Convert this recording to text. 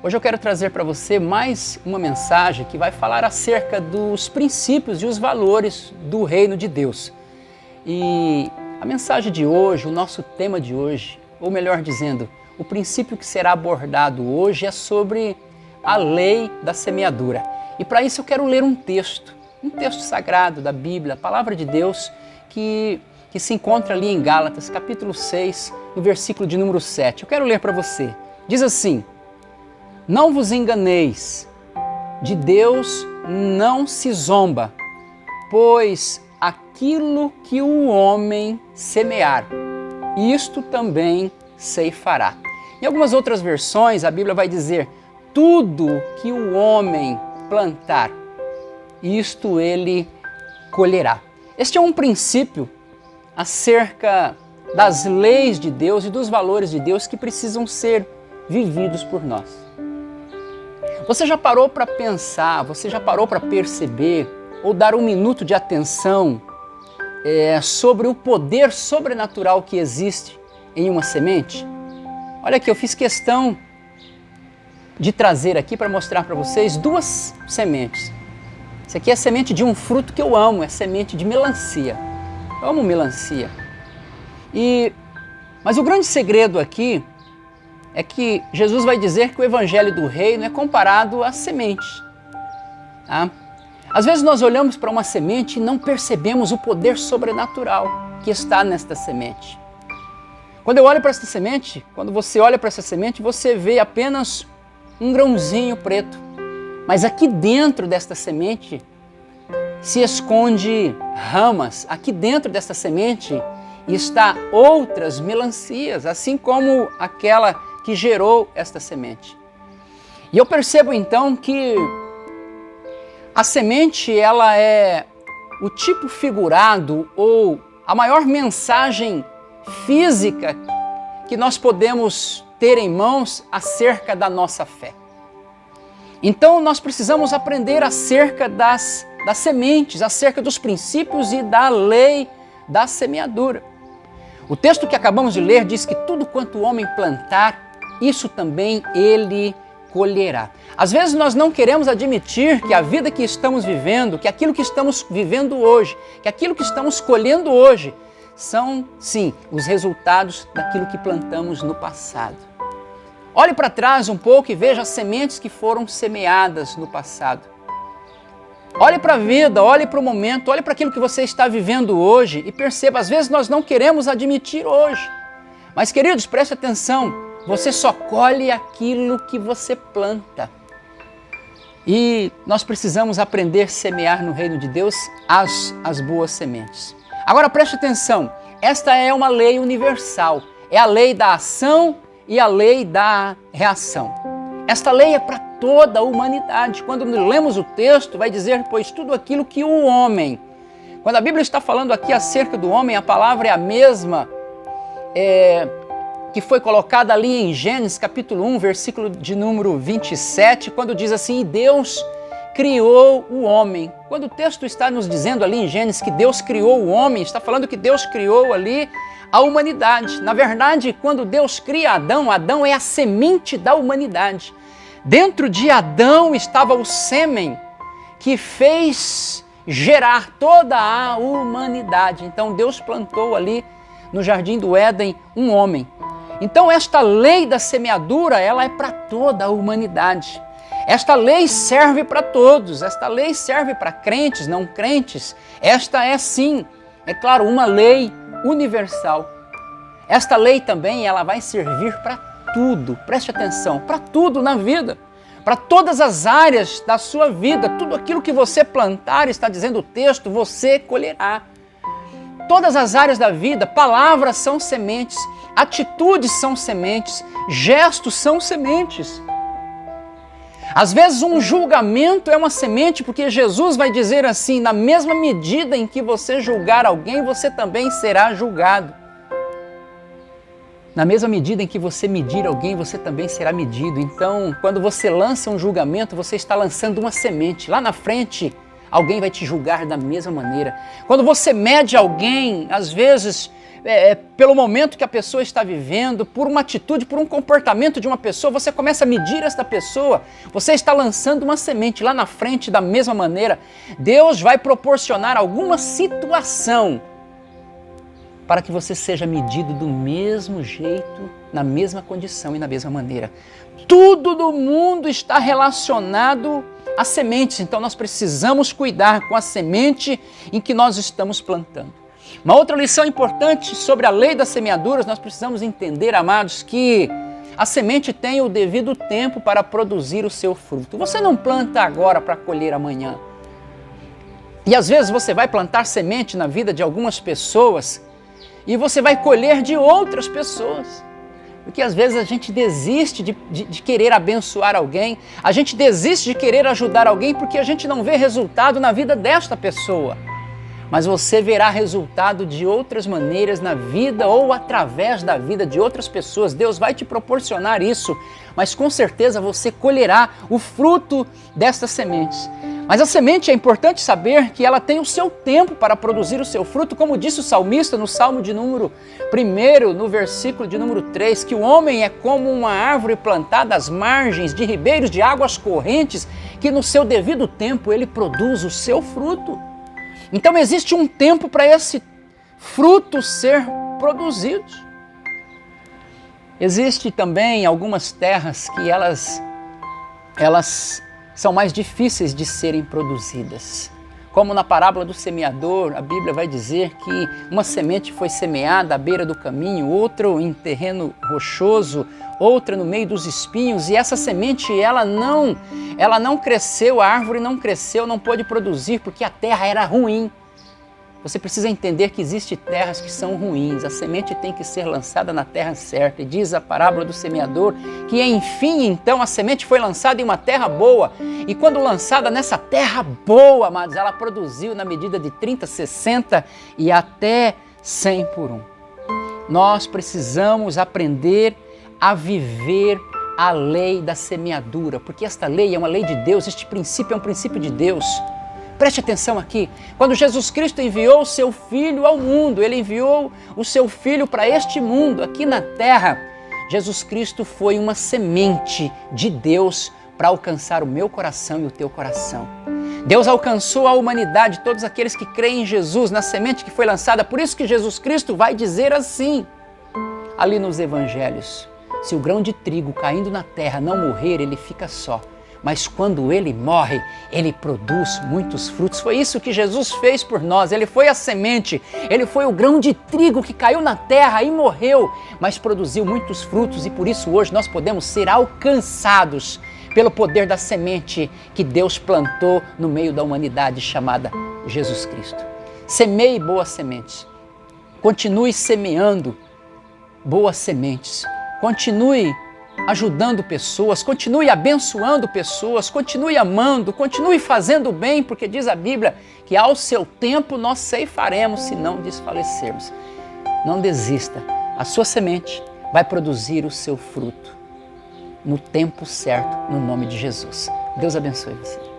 Hoje eu quero trazer para você mais uma mensagem que vai falar acerca dos princípios e os valores do reino de Deus. E a mensagem de hoje, o nosso tema de hoje, ou melhor dizendo, o princípio que será abordado hoje é sobre a lei da semeadura. E para isso eu quero ler um texto sagrado da Bíblia, a palavra de Deus, que se encontra ali em Gálatas, capítulo 6, no versículo de número 7. Eu quero ler para você. Diz assim: não vos enganeis, de Deus não se zomba, pois aquilo que o homem semear, isto também ceifará. Em algumas outras versões, a Bíblia vai dizer: tudo que o homem plantar, isto ele colherá. Este é um princípio acerca das leis de Deus e dos valores de Deus que precisam ser vividos por nós. Você já parou para pensar, você já parou para perceber ou dar um minuto de atenção sobre o poder sobrenatural que existe em uma semente? Olha aqui, eu fiz questão de trazer aqui para mostrar para vocês duas sementes. Essa aqui é a semente de um fruto que eu amo, é semente de melancia. Eu amo melancia. Mas o grande segredo aqui é que Jesus vai dizer que o evangelho do reino é comparado à semente. Tá? Às vezes nós olhamos para uma semente e não percebemos o poder sobrenatural que está nesta semente. Quando eu olho para essa semente, quando você olha para essa semente, você vê apenas um grãozinho preto. Mas aqui dentro desta semente se esconde ramas. Aqui dentro desta semente está outras melancias, assim como aquela que gerou esta semente. E eu percebo então que a semente ela é o tipo figurado ou a maior mensagem física que nós podemos ter em mãos acerca da nossa fé. Então nós precisamos aprender acerca das sementes, acerca dos princípios e da lei da semeadura. O texto que acabamos de ler diz que tudo quanto o homem plantar, isso também ele colherá. Às vezes nós não queremos admitir que a vida que estamos vivendo, que aquilo que estamos vivendo hoje, que aquilo que estamos colhendo hoje, são, sim, os resultados daquilo que plantamos no passado. Olhe para trás um pouco e veja as sementes que foram semeadas no passado. Olhe para a vida, olhe para o momento, olhe para aquilo que você está vivendo hoje e perceba, às vezes nós não queremos admitir hoje. Mas, queridos, preste atenção. Você só colhe aquilo que você planta. E nós precisamos aprender a semear no reino de Deus as boas sementes. Agora preste atenção, esta é uma lei universal. É a lei da ação e a lei da reação. Esta lei é para toda a humanidade. Quando lemos o texto, vai dizer, pois tudo aquilo que o homem... Quando a Bíblia está falando aqui acerca do homem, a palavra é a mesma que foi colocada ali em Gênesis capítulo 1, versículo de número 27, quando diz assim, e Deus criou o homem. Quando o texto está nos dizendo ali em Gênesis que Deus criou o homem, está falando que Deus criou ali a humanidade. Na verdade, quando Deus cria Adão, Adão é a semente da humanidade. Dentro de Adão estava o sêmen que fez gerar toda a humanidade. Então Deus plantou ali no jardim do Éden um homem. Então esta lei da semeadura, ela é para toda a humanidade. Esta lei serve para todos, esta lei serve para crentes, não crentes. Esta é sim, é claro, uma lei universal. Esta lei também, ela vai servir para tudo, preste atenção, para tudo na vida, para todas as áreas da sua vida, tudo aquilo que você plantar, está dizendo o texto, você colherá. Todas as áreas da vida, palavras são sementes, atitudes são sementes, gestos são sementes. Às vezes um julgamento é uma semente, porque Jesus vai dizer assim, na mesma medida em que você julgar alguém, você também será julgado. Na mesma medida em que você medir alguém, você também será medido. Então, quando você lança um julgamento, você está lançando uma semente. Lá na frente, alguém vai te julgar da mesma maneira. Quando você mede alguém, às vezes, pelo momento que a pessoa está vivendo, por uma atitude, por um comportamento de uma pessoa, você começa a medir esta pessoa, você está lançando uma semente lá na frente da mesma maneira. Deus vai proporcionar alguma situação para que você seja medido do mesmo jeito, na mesma condição e na mesma maneira. Tudo no mundo está relacionado a sementes, então nós precisamos cuidar com a semente em que nós estamos plantando. Uma outra lição importante sobre a lei das semeaduras, nós precisamos entender, amados, que a semente tem o devido tempo para produzir o seu fruto. Você não planta agora para colher amanhã. E às vezes você vai plantar semente na vida de algumas pessoas e você vai colher de outras pessoas. Porque às vezes a gente desiste de querer abençoar alguém, a gente desiste de querer ajudar alguém porque a gente não vê resultado na vida desta pessoa. Mas você verá resultado de outras maneiras na vida ou através da vida de outras pessoas. Deus vai te proporcionar isso, mas com certeza você colherá o fruto destas sementes. Mas a semente é importante saber que ela tem o seu tempo para produzir o seu fruto, como disse o salmista no Salmo de número 1, no versículo de número 3, que o homem é como uma árvore plantada às margens de ribeiros de águas correntes, que no seu devido tempo ele produz o seu fruto. Então existe um tempo para esse fruto ser produzido. Existe também algumas terras que elas são mais difíceis de serem produzidas. Como na parábola do semeador, a Bíblia vai dizer que uma semente foi semeada à beira do caminho, outra em terreno rochoso, outra no meio dos espinhos, e essa semente ela não cresceu, a árvore não cresceu, não pôde produzir porque a terra era ruim. Você precisa entender que existem terras que são ruins, a semente tem que ser lançada na terra certa. E diz a parábola do semeador que enfim então a semente foi lançada em uma terra boa. E quando lançada nessa terra boa, amados, ela produziu na medida de 30, 60 e até 100 por 1. Nós precisamos aprender a viver a lei da semeadura, porque esta lei é uma lei de Deus, este princípio é um princípio de Deus. Preste atenção aqui, quando Jesus Cristo enviou o seu Filho ao mundo, Ele enviou o seu Filho para este mundo, aqui na terra, Jesus Cristo foi uma semente de Deus para alcançar o meu coração e o teu coração. Deus alcançou a humanidade, todos aqueles que creem em Jesus, na semente que foi lançada, por isso que Jesus Cristo vai dizer assim, ali nos evangelhos, se o grão de trigo caindo na terra não morrer, ele fica só. Mas quando ele morre, ele produz muitos frutos. Foi isso que Jesus fez por nós. Ele foi a semente, ele foi o grão de trigo que caiu na terra e morreu, mas produziu muitos frutos e por isso hoje nós podemos ser alcançados pelo poder da semente que Deus plantou no meio da humanidade chamada Jesus Cristo. Semeie boas sementes. Continue semeando boas sementes. Continue ajudando pessoas, continue abençoando pessoas, continue amando, continue fazendo bem, porque diz a Bíblia que ao seu tempo nós ceifaremos se não desfalecermos. Não desista, a sua semente vai produzir o seu fruto no tempo certo, no nome de Jesus. Deus abençoe você.